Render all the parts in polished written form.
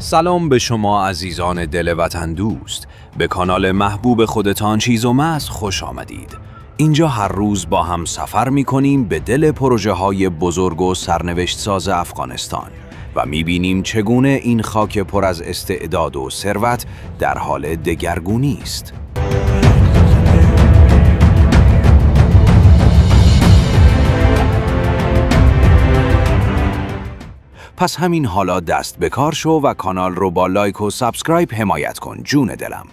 سلام به شما عزیزان دل وطن دوست. به کانال محبوب خودتان چیز و مست خوش آمدید. اینجا هر روز با هم سفر می‌کنیم به دل پروژه های بزرگ و سرنوشت ساز افغانستان و می‌بینیم چگونه این خاک پر از استعداد و ثروت در حال دگرگونی است. پس همین حالا دست به کار شو و کانال رو با لایک و سابسکرایب حمایت کن جون دلم.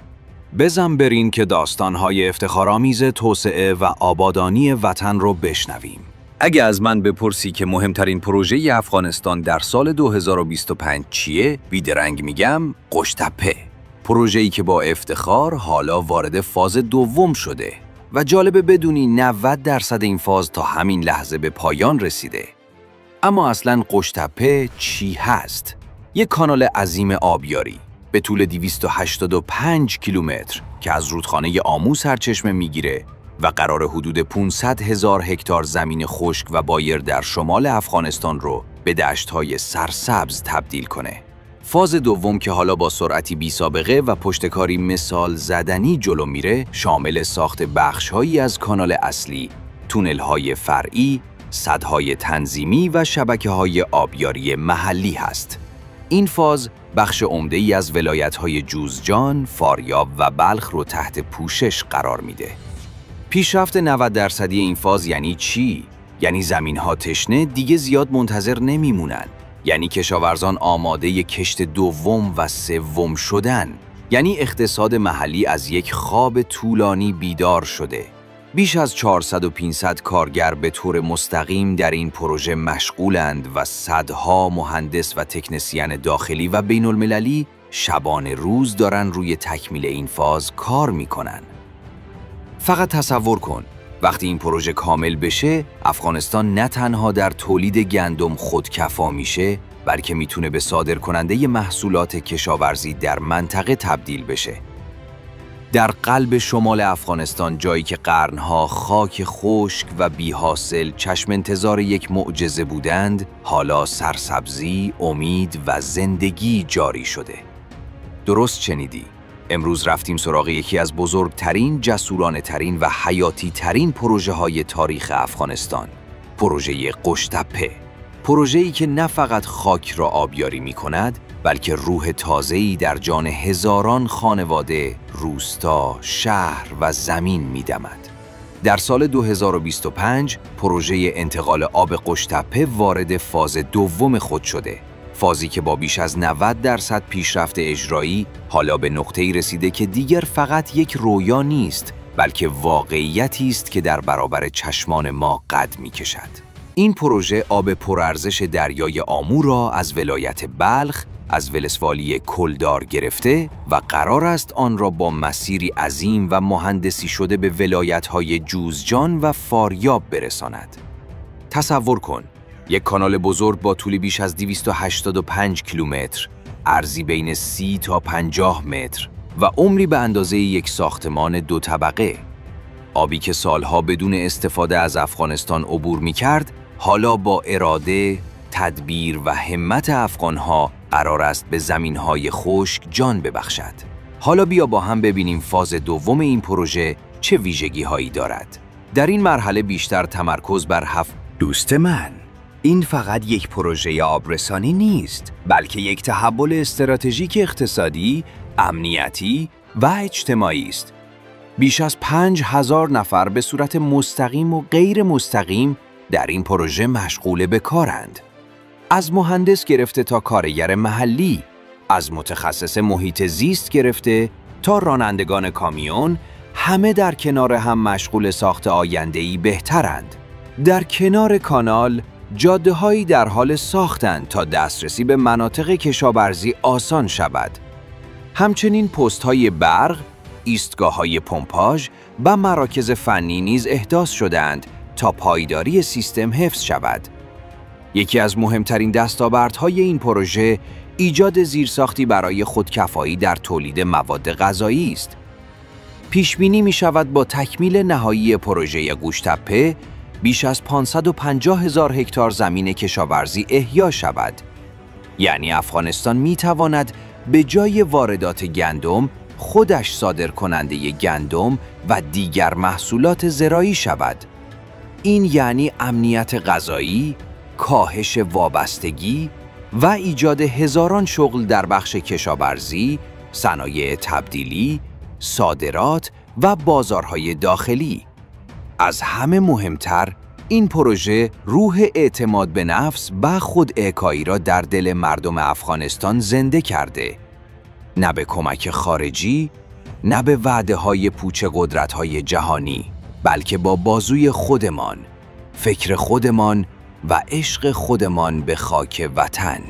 بزن برین که داستان‌های افتخارآمیز توسعه و آبادانی وطن رو بشنویم. اگه از من بپرسی که مهمترین پروژه افغانستان در سال 2025 چیه، بیدرنگ میگم قشتپه. پروژه‌ای که با افتخار حالا وارد فاز دوم شده و جالبه بدونی 90% این فاز تا همین لحظه به پایان رسیده. اما اصلاً قشتپه چی هست؟ یک کانال عظیم آبیاری به طول 285 کیلومتر که از رودخانه آمو سرچشمه میگیره و قرار حدود 500,000 هکتار زمین خشک و بایر در شمال افغانستان رو به دشت‌های سرسبز تبدیل کنه. فاز دوم که حالا با سرعتی بی سابقه و پشتکاری مثال زدنی جلو میره، شامل ساخت بخش‌هایی از کانال اصلی، تونل‌های فرعی، سدهای تنظیمی و شبکه‌های آبیاری محلی هست. این فاز بخش عمده‌ای از ولایت‌های جوزجان، فاریاب و بلخ رو تحت پوشش قرار میده. پیشرفت 90% این فاز یعنی چی؟ یعنی زمین‌ها تشنه دیگه زیاد منتظر نمیمونن. یعنی کشاورزان آماده کشت دوم و سوم شدن. یعنی اقتصاد محلی از یک خواب طولانی بیدار شده. بیش از 400 و 500 کارگر به طور مستقیم در این پروژه مشغولند و صدها مهندس و تکنسین داخلی و بین المللی شبانه روز دارن روی تکمیل این فاز کار میکنن. فقط تصور کن وقتی این پروژه کامل بشه، افغانستان نه تنها در تولید گندم خودکفا میشه، بلکه میتونه به صادرکننده محصولات کشاورزی در منطقه تبدیل بشه. در قلب شمال افغانستان، جایی که قرنها خاک خشک و بی‌حاصل چشم انتظار یک معجزه بودند، حالا سرسبزی، امید و زندگی جاری شده. درست شنیدی. امروز رفتیم سراغ یکی از بزرگترین، جسورانه‌ترین و حیاتی-ترین پروژه‌های تاریخ افغانستان. پروژه قشتپه. پروژه‌ای که نه فقط خاک را آبیاری می‌کند، بلکه روح تازه‌ای در جان هزاران خانواده، روستا، شهر و زمین می‌دمد. در سال 2025 پروژه انتقال آب قشتپه وارد فاز دوم خود شده. فازی که با بیش از 90% پیشرفت اجرایی حالا به نقطه‌ای رسیده که دیگر فقط یک رویا نیست، بلکه واقعیتی است که در برابر چشمان ما قد می‌کشد. این پروژه آب پرارزش دریای آمو را از ولایت بلخ از ولسوالی کلدار گرفته و قرار است آن را با مسیری عظیم و مهندسی شده به ولایت‌های جوزجان و فاریاب برساند. تصور کن، یک کانال بزرگ با طول بیش از 285 کیلومتر، عرضی بین 30 تا 50 متر و عمری به اندازه یک ساختمان 2 طبقه. آبی که سالها بدون استفاده از افغانستان عبور می‌کرد، حالا با اراده، تدبیر و همت افغان‌ها قرار است به زمین‌های خشک جان ببخشد. حالا بیا با هم ببینیم فاز دوم این پروژه چه ویژگی‌هایی دارد. در این مرحله بیشتر تمرکز بر دوست من، این فقط یک پروژه آبرسانی نیست، بلکه یک تحول استراتژیک اقتصادی، امنیتی و اجتماعی است. بیش از 5,000 نفر به صورت مستقیم و غیر مستقیم در این پروژه مشغول به کارند. از مهندس گرفته تا کارگر محلی، از متخصص محیط زیست گرفته تا رانندگان کامیون، همه در کنار هم مشغول ساخت آینده‌ای بهترند. در کنار کانال، جاده‌هایی در حال ساختند تا دسترسی به مناطق کشاورزی آسان شود. همچنین پست‌های برق، ایستگاه‌های پمپاژ و مراکز فنی نیز احداث شدند تا پایداری سیستم حفظ شود. یکی از مهمترین دستاوردهای این پروژه ایجاد زیرساختی برای خودکفایی در تولید مواد غذایی است. پیش‌بینی می‌شود با تکمیل نهایی پروژه قشتپه بیش از 550,000 هکتار زمین کشاورزی احیا شود. یعنی افغانستان میتواند به جای واردات گندم خودش صادرکننده گندم و دیگر محصولات زراعی شود. این یعنی امنیت غذایی، کاهش وابستگی و ایجاد هزاران شغل در بخش کشاورزی، صنایع تبدیلی، صادرات و بازارهای داخلی. از همه مهمتر، این پروژه روح اعتماد به نفس و خوداعکایی را در دل مردم افغانستان زنده کرده. نه به کمک خارجی، نه به وعده‌های پوچ قدرت‌های جهانی، بلکه با بازوی خودمان، فکر خودمان و عشق خودمان به خاک وطن.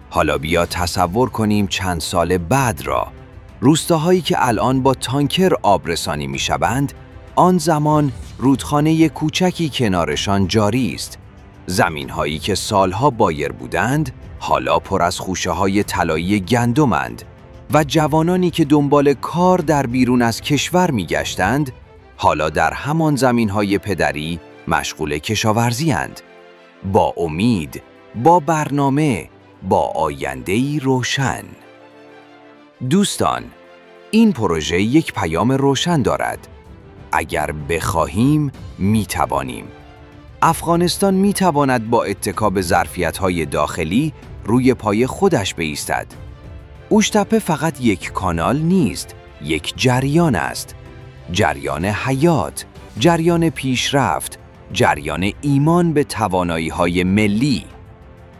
حالا بیا تصور کنیم چند سال بعد را. روستاهایی که الان با تانکر آبرسانی می‌شوند، آن زمان رودخانه کوچکی کنارشان جاری است. زمین‌هایی که سالها بایر بودند، حالا پر از خوشه‌های طلایی گندم‌اند و جوانانی که دنبال کار در بیرون از کشور می‌گشتند، حالا در همان زمین‌های پدری مشغول کشاورزی‌اند. با امید، با برنامه، با آینده‌ای روشن. دوستان، این پروژه یک پیام روشن دارد. اگر بخواهیم، می‌توانیم. افغانستان می‌تواند با اتکا به ظرفیت‌های داخلی روی پای خودش بایستد. اوشتپه فقط یک کانال نیست، یک جریان است. جریان حیات، جریان پیشرفت، جریان ایمان به توانایی‌های ملی.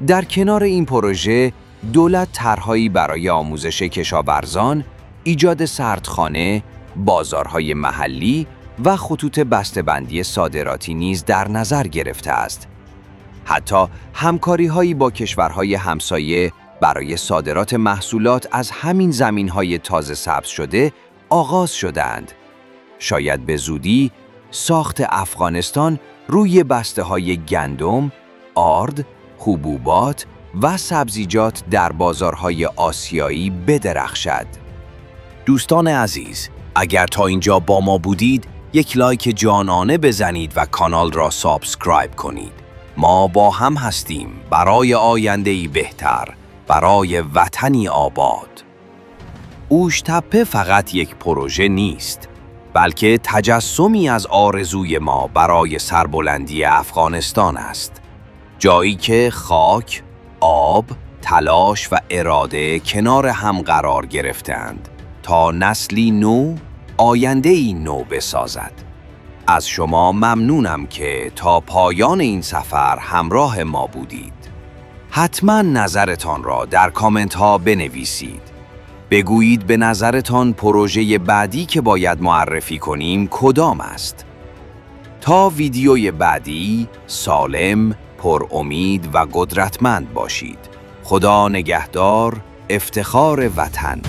در کنار این پروژه، دولت طرح‌هایی برای آموزش کشاورزان، ایجاد سردخانه، بازارهای محلی و خطوط بسته‌بندی صادراتی نیز در نظر گرفته است. حتی همکاری‌هایی با کشورهای همسایه برای صادرات محصولات از همین زمین‌های تازه سبز شده آغاز شدند. شاید به زودی ساخت افغانستان روی بسته‌های گندم، آرد، حبوبات و سبزیجات در بازارهای آسیایی بدرخشد. دوستان عزیز، اگر تا اینجا با ما بودید، یک لایک جانانه بزنید و کانال را سابسکرایب کنید. ما با هم هستیم برای آینده‌ای بهتر، برای وطنی آباد. اوشتپه فقط یک پروژه نیست، بلکه تجسمی از آرزوی ما برای سربلندی افغانستان است. جایی که خاک، آب، تلاش و اراده کنار هم قرار گرفتند تا نسلی نو، آینده‌ای نو بسازد. از شما ممنونم که تا پایان این سفر همراه ما بودید. حتما نظرتان را در کامنت ها بنویسید. بگویید به نظرتان پروژه بعدی که باید معرفی کنیم کدام است. تا ویدیوی بعدی، سالم، پر امید و قدرتمند باشید. خدا نگهدار، افتخار وطن.